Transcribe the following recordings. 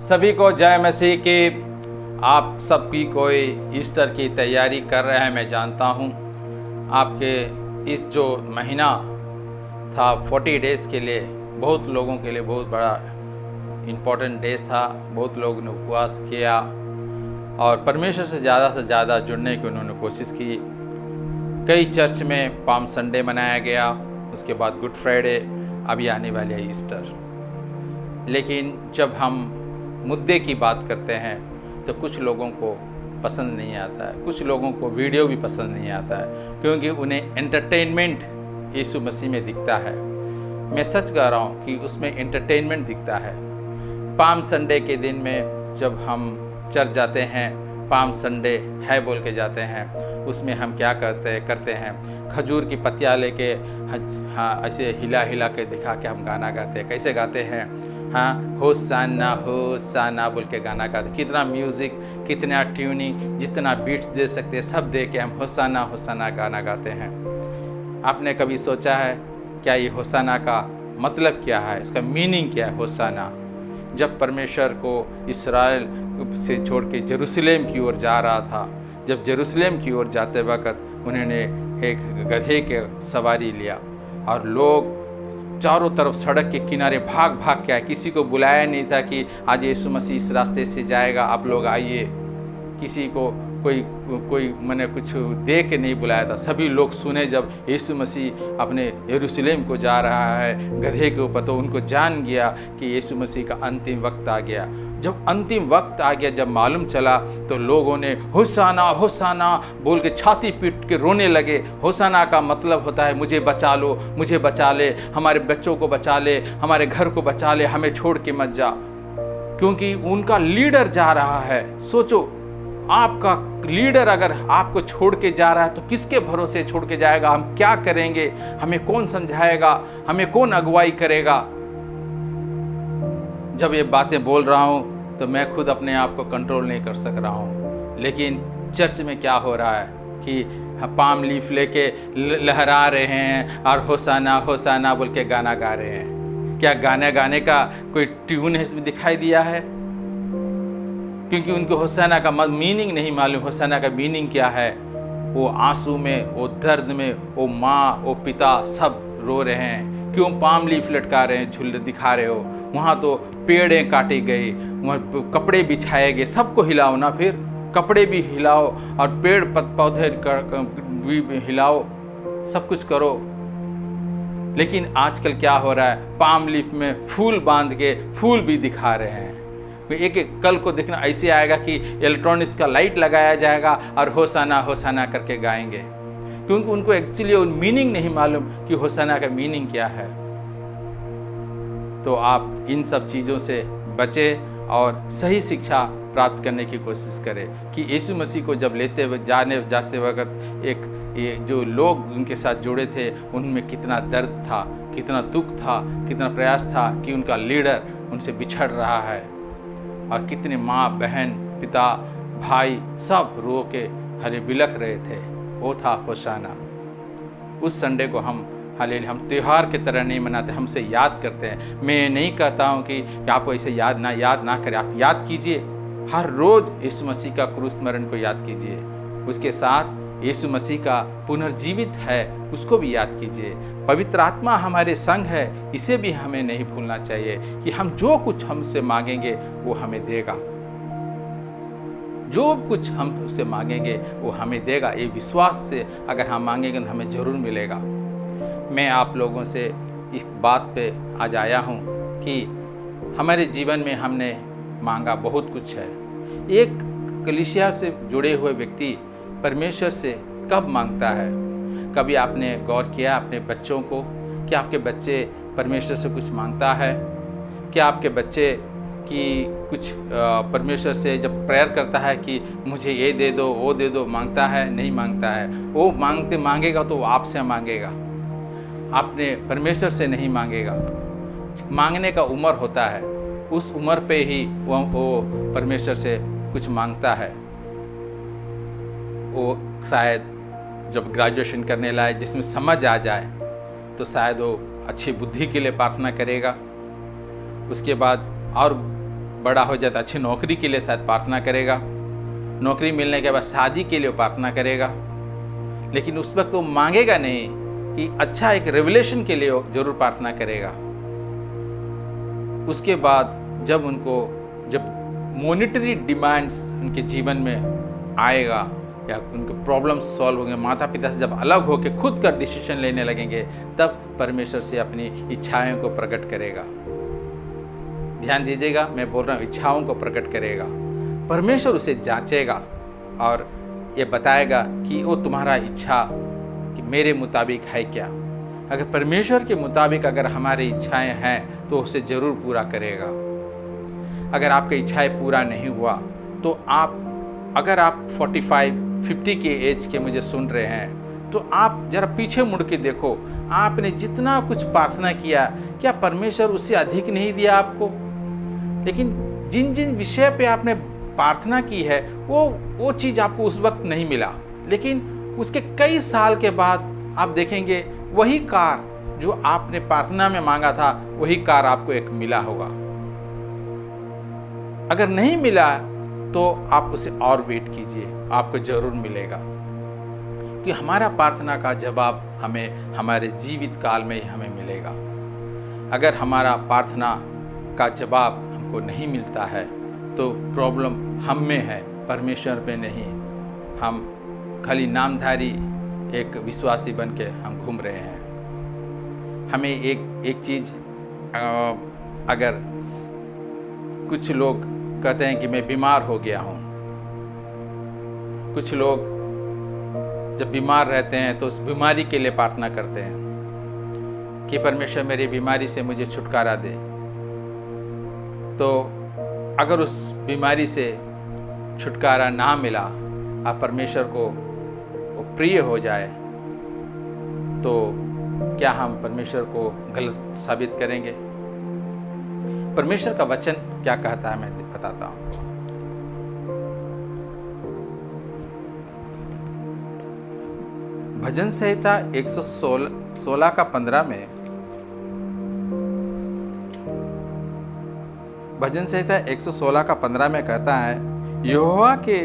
सभी को जय मसीह की। आप सबकी कोई ईस्टर की तैयारी कर रहे हैं, मैं जानता हूं। आपके इस जो महीना था 40 डेज़ के लिए बहुत लोगों के लिए बहुत बड़ा इम्पोर्टेंट डेज था। बहुत लोगों ने उपवास किया और परमेश्वर से ज़्यादा जुड़ने की उन्होंने कोशिश की। कई चर्च में पाम संडे मनाया गया, उसके बाद गुड फ्राइडे, अभी आने वाली है ईस्टर। लेकिन जब हम मुद्दे की बात करते हैं तो कुछ लोगों को पसंद नहीं आता है, कुछ लोगों को वीडियो भी पसंद नहीं आता है, क्योंकि उन्हें एंटरटेनमेंट यीशु मसीह में दिखता है। मैं सच कह रहा हूँ कि उसमें एंटरटेनमेंट दिखता है। पाम संडे के दिन में जब हम चर्च जाते हैं, पाम संडे है बोल के जाते हैं, उसमें हम क्या करते हैं खजूर की पत्तियाँ लेके हाँ ऐसे हिला हिला के दिखा के हम गाना गाते हैं। कैसे गाते हैं? हाँ, होसाना होसाना बोल के गाना गाते। कितना म्यूज़िक, कितना ट्यूनिंग, जितना बीट्स दे सकते हैं सब दे के हम होसाना होसाना गाना गाते हैं। आपने कभी सोचा है क्या ये होसाना का मतलब क्या है, इसका मीनिंग क्या है? होसाना जब परमेश्वर को इस्राएल से छोड़ के जेरूशलेम की ओर जा रहा था, जब जेरूशलेम की ओर जाते वक्त उन्होंने एक गधे के सवारी लिया और लोग चारों तरफ सड़क के किनारे भाग भाग के आए। किसी को बुलाया नहीं था कि आज यीशु मसीह इस रास्ते से जाएगा, आप लोग आइए। किसी को कोई मैंने कुछ दे के नहीं बुलाया था। सभी लोग सुने जब यीशु मसीह अपने यरूशलेम को जा रहा है गधे के ऊपर, तो उनको जान गया कि यीशु मसीह का अंतिम वक्त आ गया। जब अंतिम वक्त आ गया, जब मालूम चला, तो लोगों ने होसाना होसाना बोल के छाती पीट के रोने लगे। होसाना का मतलब होता है मुझे बचा लो, मुझे बचा ले, हमारे बच्चों को बचा ले, हमारे घर को बचा ले, हमें छोड़ के मत जा। क्योंकि उनका लीडर जा रहा है। सोचो, आपका लीडर अगर आपको छोड़ के जा रहा है तो किसके भरोसे छोड़ के जाएगा? हम क्या करेंगे? हमें कौन समझाएगा? हमें कौन अगुवाई करेगा? जब ये बातें बोल रहा हूँ तो मैं खुद अपने आप को कंट्रोल नहीं कर सक रहा हूँ। लेकिन चर्च में क्या हो रहा है कि पाम लीफ लेके लहरा रहे हैं और होसाना होसाना बोल के गाना गा रहे हैं। क्या गाना गाने का कोई ट्यून है इसमें दिखाई दिया है? क्योंकि उनको होसाना का मीनिंग नहीं मालूम। होसाना का मीनिंग क्या है? वो आंसू में, वो दर्द में, वो माँ, वो पिता सब रो रहे हैं। क्यों पाम लीफ लटका रहे हैं, झूले दिखा रहे हो? वहाँ तो पेड़ें काटी गई, वहाँ कपड़े बिछाए गए। सबको हिलाओ ना, फिर कपड़े भी हिलाओ और पेड़ पौधे भी हिलाओ, सब कुछ करो। लेकिन आजकल क्या हो रहा है? पाम लीफ में फूल बांध के फूल भी दिखा रहे हैं। एक कल को देखना ऐसे आएगा कि इलेक्ट्रॉनिक्स का लाइट लगाया जाएगा और होसाना होसाना करके गाएंगे, क्योंकि उनको एक्चुअली मीनिंग नहीं मालूम कि होसाना का मीनिंग क्या है। तो आप इन सब चीज़ों से बचें और सही शिक्षा प्राप्त करने की कोशिश करें कि यीशु मसीह को जब जाते वक्त ये जो लोग उनके साथ जुड़े थे उनमें कितना दर्द था, कितना दुख था, कितना प्रयास था कि उनका लीडर उनसे बिछड़ रहा है। और कितने माँ, बहन, पिता, भाई सब रो के हरे बिलख रहे थे। वो था होसाना। उस संडे को हम त्यौहार की तरह नहीं मनाते, हमसे याद करते हैं। मैं नहीं कहता हूँ कि आपको ऐसे याद ना करें। आप याद कीजिए, हर रोज़ यीशु मसीह का क्रूस मरण को याद कीजिए। उसके साथ यीशु मसीह का पुनर्जीवित है उसको भी याद कीजिए। पवित्र आत्मा हमारे संग है, इसे भी हमें नहीं भूलना चाहिए कि हम जो कुछ हमसे मांगेंगे वो हमें देगा। जो कुछ हम उससे मांगेंगे वो हमें देगा। ये विश्वास से अगर हम मांगेंगे तो हमें ज़रूर मिलेगा। मैं आप लोगों से इस बात पे आज आया हूँ कि हमारे जीवन में हमने मांगा बहुत कुछ है। एक कलीसिया से जुड़े हुए व्यक्ति परमेश्वर से कब मांगता है? कभी आपने गौर किया अपने बच्चों को? क्या आपके बच्चे परमेश्वर से कुछ मांगता है? क्या आपके बच्चे कि कुछ परमेश्वर से जब प्रेयर करता है कि मुझे ये दे दो, वो दे दो, मांगता है? नहीं मांगता है। वो मांगेगा तो वो आपसे मांगेगा, आपने परमेश्वर से नहीं मांगेगा। मांगने का उम्र होता है, उस उम्र पे ही वो परमेश्वर से कुछ मांगता है। वो शायद जब ग्रेजुएशन करने लाए, जिसमें समझ आ जाए, तो शायद वो अच्छी बुद्धि के लिए प्रार्थना करेगा। उसके बाद और बड़ा हो जाता अच्छी नौकरी के लिए शायद प्रार्थना करेगा, नौकरी मिलने के बाद शादी के लिए प्रार्थना करेगा, लेकिन उस वक्त वो मांगेगा नहीं कि अच्छा एक रेवलेशन के लिए जरूर प्रार्थना करेगा। उसके बाद जब मॉनिटरी डिमांड्स उनके जीवन में आएगा या उनके प्रॉब्लम्स सॉल्व होंगे, माता पिता से जब अलग होकर खुद का डिसीजन लेने लगेंगे, तब परमेश्वर से अपनी इच्छाओं को प्रकट करेगा। ध्यान दीजिएगा, मैं बोल रहा हूँ इच्छाओं को प्रकट करेगा। परमेश्वर उसे जांचेगा और ये बताएगा कि वो तुम्हारा इच्छा कि मेरे मुताबिक है क्या। अगर परमेश्वर के मुताबिक अगर हमारी इच्छाएं हैं तो उसे ज़रूर पूरा करेगा। अगर आपकी इच्छाएं पूरा नहीं हुआ तो अगर आप 45-50 के एज के मुझे सुन रहे हैं, तो आप जरा पीछे मुड़ के देखो, आपने जितना कुछ प्रार्थना किया, क्या परमेश्वर उससे अधिक नहीं दिया आपको? लेकिन जिन जिन विषय पे आपने प्रार्थना की है वो चीज़ आपको उस वक्त नहीं मिला, लेकिन उसके कई साल के बाद आप देखेंगे वही कार जो आपने प्रार्थना में मांगा था, वही कार आपको एक मिला होगा। अगर नहीं मिला तो आप उसे और वेट कीजिए, आपको जरूर मिलेगा, कि हमारा प्रार्थना का जवाब हमें हमारे जीवित काल में ही हमें मिलेगा। अगर हमारा प्रार्थना का जवाब हमको नहीं मिलता है तो प्रॉब्लम हम में है, परमेश्वर पे नहीं। हम खाली नामधारी एक विश्वासी बन के हम घूम रहे हैं। हमें एक चीज़, अगर कुछ लोग कहते हैं कि मैं बीमार हो गया हूँ, कुछ लोग जब बीमार रहते हैं तो उस बीमारी के लिए प्रार्थना करते हैं कि परमेश्वर मेरी बीमारी से मुझे छुटकारा दे। तो अगर उस बीमारी से छुटकारा ना मिला और परमेश्वर को वो प्रिय हो जाए, तो क्या हम परमेश्वर को गलत साबित करेंगे? परमेश्वर का वचन क्या कहता है मैं बताता हूं। भजन संहिता 116 का 15 में, भजन संहिता 116 का 15 में कहता है, यहोवा के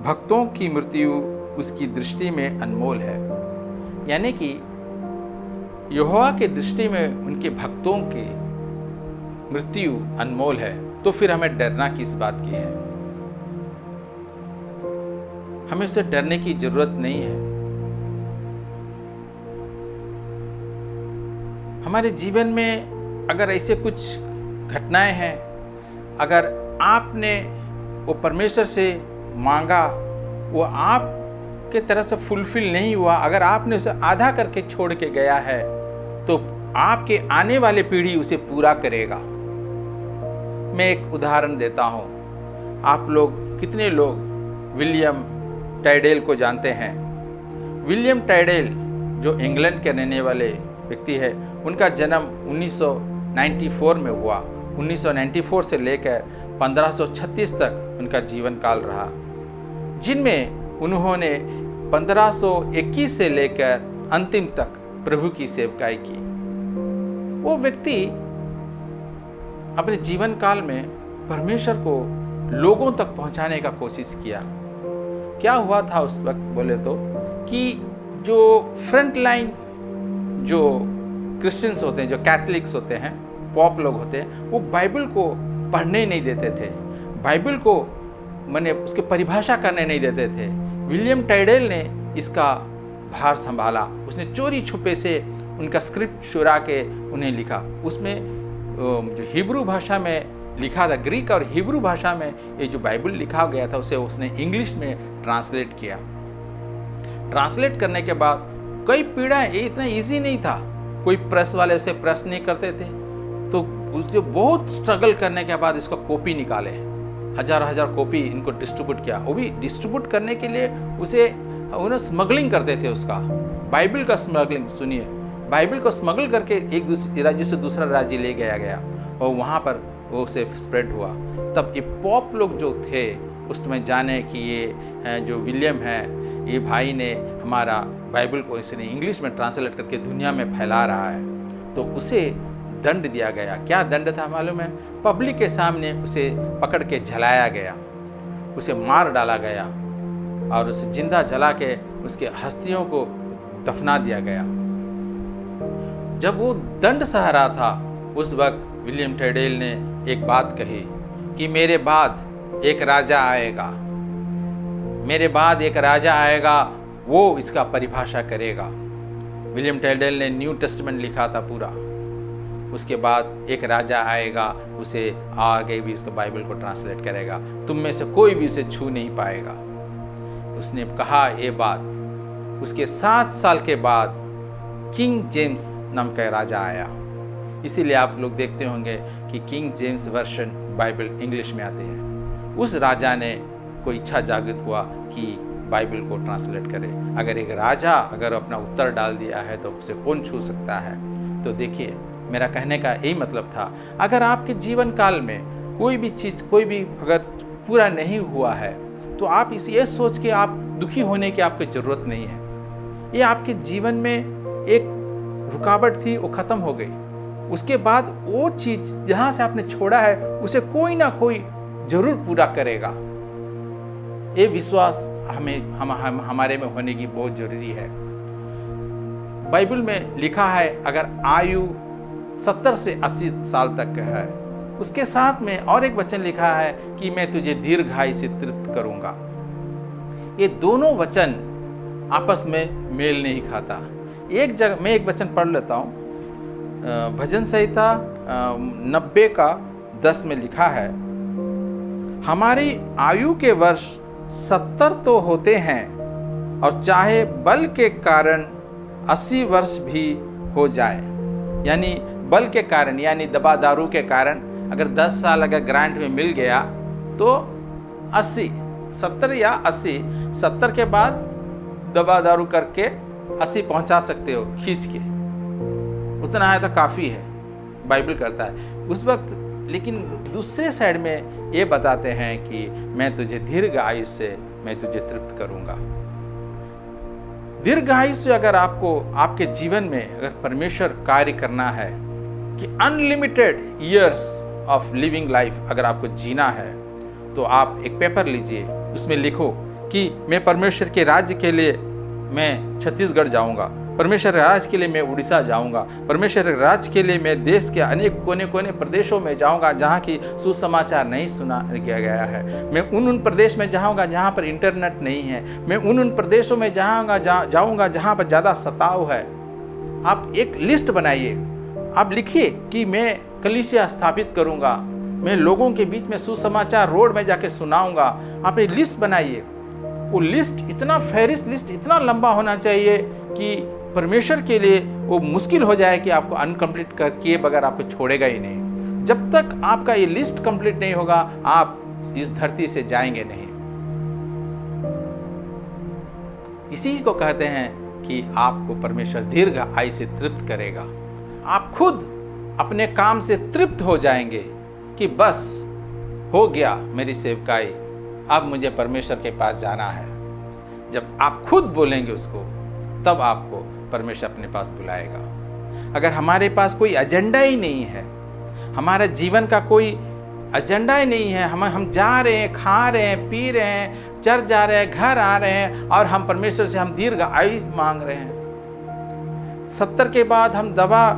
भक्तों की मृत्यु उसकी दृष्टि में अनमोल है। यानी कि यहोवा के दृष्टि में उनके भक्तों की मृत्यु अनमोल है। तो फिर हमें डरना किस बात की है? हमें उससे डरने की जरूरत नहीं है। हमारे जीवन में अगर ऐसे कुछ घटनाएं हैं, अगर आपने वो परमेश्वर से मांगा, वो आपके तरफ से फुलफिल नहीं हुआ, अगर आपने उसे आधा करके छोड़ के गया है, तो आपके आने वाले पीढ़ी उसे पूरा करेगा। मैं एक उदाहरण देता हूँ। आप लोग, कितने लोग विलियम टाइडेल को जानते हैं? विलियम टाइडेल जो इंग्लैंड के रहने वाले व्यक्ति है, उनका जन्म 1994 में हुआ। 1994 से लेकर 1536 तक उनका जीवन काल रहा, जिनमें उन्होंने 1521 से लेकर अंतिम तक प्रभु की सेवकाई की। वो व्यक्ति अपने जीवन काल में परमेश्वर को लोगों तक पहुंचाने का कोशिश किया। क्या हुआ था उस वक्त बोले तो, कि जो फ्रंट लाइन जो क्रिश्चियंस होते हैं, जो कैथलिक्स होते हैं, पॉप लोग होते हैं, वो बाइबल को पढ़ने नहीं देते थे, बाइबल को माने उसकी परिभाषा करने नहीं देते थे। विलियम टाइडेल ने इसका भार संभाला। उसने चोरी छुपे से उनका स्क्रिप्ट चुरा के उन्हें लिखा। उसमें जो हिब्रू भाषा में लिखा था, ग्रीक और हिब्रू भाषा में ये जो बाइबल लिखा गया था, उसे उसने इंग्लिश में ट्रांसलेट किया। ट्रांसलेट करने के बाद कई पीढ़ा, ये इतना इजी नहीं था, कोई प्रेस वाले उसे प्रेस नहीं करते थे, तो उसने बहुत स्ट्रगल करने के बाद इसका कॉपी निकाले, हजार कॉपी इनको डिस्ट्रीब्यूट किया। वो भी डिस्ट्रीब्यूट करने के लिए उन्हें स्मगलिंग करते थे, उसका बाइबल का स्मगलिंग। सुनिए, बाइबल को स्मगल करके एक राज्य से दूसरा राज्य ले गया और वहाँ पर वो उसे स्प्रेड हुआ। तब ये पॉप लोग जो थे उसमें जाने कि ये जो विलियम है, ये भाई ने हमारा बाइबल को इसने इंग्लिश में ट्रांसलेट करके दुनिया में फैला रहा है, तो उसे दंड दिया गया। क्या दंड था मालूम है? पब्लिक के सामने उसे पकड़ के जलाया गया, उसे मार डाला गया और उसे जिंदा जला के उसके हस्तियों को दफना दिया गया। जब वो दंड सह रहा था, उस वक्त विलियम टाइडेल ने एक बात कही कि मेरे बाद एक राजा आएगा, मेरे बाद एक राजा आएगा, वो इसका परिभाषा करेगा। विलियम टाइडेल ने न्यू टेस्टामेंट लिखा था पूरा। उसके बाद एक राजा आएगा, उसे आगे भी उसको बाइबल को ट्रांसलेट करेगा, तुम में से कोई भी उसे छू नहीं पाएगा। उसने कहा ये बात। उसके 7 साल के बाद किंग जेम्स नाम का राजा आया। इसीलिए आप लोग देखते होंगे कि king James version Bible English में आते हैं। उस राजा ने कोई इच्छा जागृत हुआ कि बाइबल को ट्रांसलेट करे। अगर एक राजा अगर अपना उत्तर डाल दिया है तो उसे कौन छू सकता है? तो देखिए, मेरा कहने का यही मतलब था, अगर आपके जीवन काल में कोई भी चीज़, कोई भी अगर पूरा नहीं हुआ है तो आप ये सोच के आप दुखी होने की आपकी ज़रूरत नहीं है। ये आपके जीवन में एक रुकावट थी, वो ख़त्म हो गई। उसके बाद वो चीज़ जहाँ से आपने छोड़ा है उसे कोई ना कोई जरूर पूरा करेगा। ये विश्वास हमारे में होने की बहुत जरूरी है। बाइबल में लिखा है अगर आयु 70 से 80 साल तक है, उसके साथ में और एक वचन लिखा है कि मैं तुझे दीर्घायु से तृप्त करूंगा। ये दोनों वचन आपस में मेल नहीं खाता। एक जगह मैं एक वचन पढ़ लेता हूँ। भजन संहिता 90 का 10 में लिखा है, हमारी आयु के वर्ष 70 तो होते हैं और चाहे बल के कारण 80 वर्ष भी हो जाए। यानी बल के कारण, यानी दवा दारू के कारण अगर 10 साल अगर ग्रांट में मिल गया तो 80, 70 या 80, 70 के बाद दवा दारू करके 80 पहुंचा सकते हो खींच के, उतना है तो काफ़ी है, बाइबल करता है उस वक्त। लेकिन दूसरे साइड में ये बताते हैं कि मैं तुझे दीर्घ आयु से मैं तुझे तृप्त करूंगा। दीर्घ आयु से अगर आपको आपके जीवन में अगर परमेश्वर कार्य करना है कि unlimited years of living life अगर आपको जीना है, तो आप एक पेपर लीजिए, उसमें लिखो कि मैं परमेश्वर के राज्य के लिए मैं छत्तीसगढ़ जाऊंगा, परमेश्वर राज्य के लिए मैं उड़ीसा जाऊंगा, परमेश्वर राज्य के लिए मैं देश के अनेक कोने कोने प्रदेशों में जाऊंगा जहां की सुसमाचार नहीं सुना गया है। मैं उन प्रदेश में जाऊंगा जहां पर इंटरनेट नहीं है। मैं उन प्रदेशों में जाऊंगा जहां पर ज़्यादा सताव है। आप एक लिस्ट बनाइए, आप लिखिए कि मैं कलीसिया स्थापित करूंगा, मैं लोगों के बीच में सुसमाचार रोड में जाके सुनाऊंगा। आप एक लिस्ट बनाइए। वो लिस्ट इतना फेरिस लिस्ट इतना लंबा होना चाहिए कि परमेश्वर के लिए वो मुश्किल हो जाए कि आपको अनकम्प्लीट किए बगैर आपको छोड़ेगा ही नहीं। जब तक आपका ये लिस्ट कंप्लीट नहीं होगा, आप इस धरती से जाएंगे नहीं। इसी को कहते हैं कि आपको परमेश्वर दीर्घ आयु से तृप्त करेगा। आप खुद अपने काम से तृप्त हो जाएंगे कि बस हो गया मेरी सेवकाई, अब मुझे परमेश्वर के पास जाना है। जब आप खुद बोलेंगे उसको, तब आपको परमेश्वर अपने पास बुलाएगा। अगर हमारे पास कोई एजेंडा ही नहीं है, हमारे जीवन का कोई एजेंडा ही नहीं है, हम जा रहे हैं, खा रहे हैं, पी रहे हैं, चर्च जा रहे हैं, घर आ रहे हैं और हम परमेश्वर से हम दीर्घ आयु मांग रहे हैं। 70 के बाद हम दवा,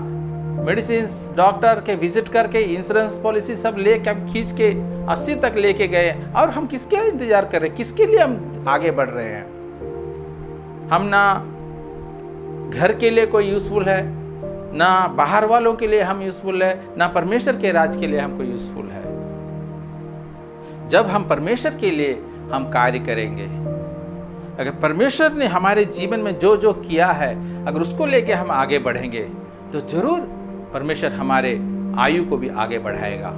मेडिसिन, डॉक्टर के विजिट करके इंश्योरेंस पॉलिसी सब लेके हम खींच के 80 तक लेके गए और हम किसके इंतजार कर रहे हैं? किसके लिए हम आगे बढ़ रहे हैं? हम ना घर के लिए कोई यूजफुल है, ना बाहर वालों के लिए हम यूजफुल है, ना परमेश्वर के राज के लिए हमको यूजफुल है। जब हम परमेश्वर के लिए हम कार्य करेंगे, अगर परमेश्वर ने हमारे जीवन में जो जो किया है अगर उसको लेके हम आगे बढ़ेंगे तो जरूर परमेश्वर हमारे आयु को भी आगे बढ़ाएगा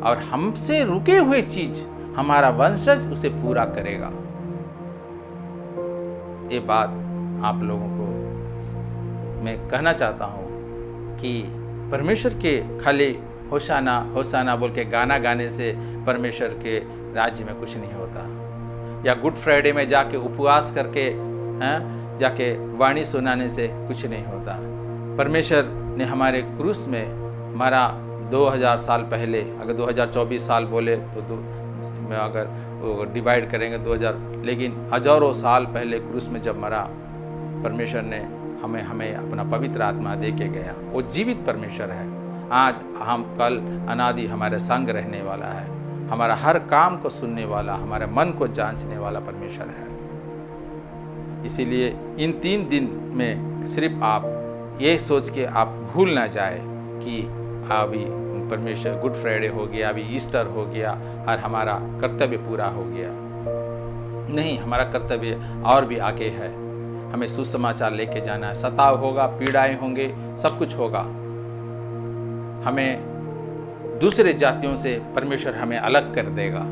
और हमसे रुके हुए चीज हमारा वंशज उसे पूरा करेगा। ये बात आप लोगों को मैं कहना चाहता हूँ कि परमेश्वर के खाली होशाना होशाना बोल के गाना गाने से परमेश्वर के राज्य में कुछ नहीं होता, या गुड फ्राइडे में जाके उपवास करके जाके वाणी सुनाने से कुछ नहीं होता। परमेश्वर ने हमारे क्रूस में हमारा 2000 साल पहले, अगर 2024 साल बोले तो में अगर वो डिवाइड करेंगे 2000, लेकिन हजारों साल पहले क्रूस में जब मरा, परमेश्वर ने हमें अपना पवित्र आत्मा दे के गया। वो जीवित परमेश्वर है। आज हम कल अनादि हमारे संग रहने वाला है, हमारा हर काम को सुनने वाला, हमारे मन को जांचने वाला परमेश्वर है। इसीलिए इन 3 दिन में सिर्फ आप ये सोच के आप भूल ना जाए कि अभी परमेश्वर गुड फ्राइडे हो गया, अभी ईस्टर हो गया और हमारा कर्तव्य पूरा हो गया। नहीं, हमारा कर्तव्य और भी आगे है। हमें सुसमाचार लेके जाना है। सताव होगा, पीड़ाएं होंगे, सब कुछ होगा। हमें दूसरे जातियों से परमेश्वर हमें अलग कर देगा।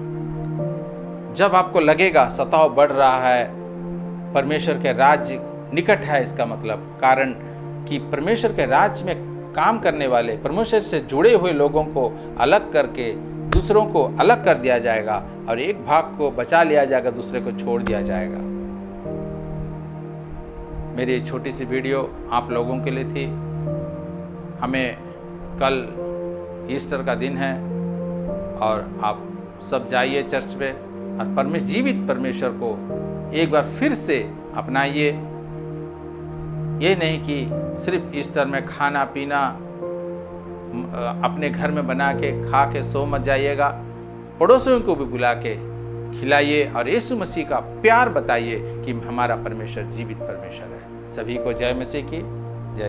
जब आपको लगेगा सताव बढ़ रहा है, परमेश्वर के राज्य निकट है, इसका मतलब कारण कि परमेश्वर के राज्य में काम करने वाले, परमेश्वर से जुड़े हुए लोगों को अलग करके दूसरों को अलग कर दिया जाएगा और एक भाग को बचा लिया जाएगा, दूसरे को छोड़ दिया जाएगा। मेरी छोटी सी वीडियो आप लोगों के लिए थी। हमें कल ईस्टर का दिन है और आप सब जाइए चर्च पे और जीवित परमेश्वर को एक बार फिर से अपनाइए। ये नहीं कि सिर्फ ईस्टर में खाना पीना अपने घर में बना के खा के सो मत जाइएगा, पड़ोसियों को भी बुला के खिलाइए और यीशु मसीह का प्यार बताइए कि हमारा परमेश्वर जीवित परमेश्वर है। सभी को जय मसीह की।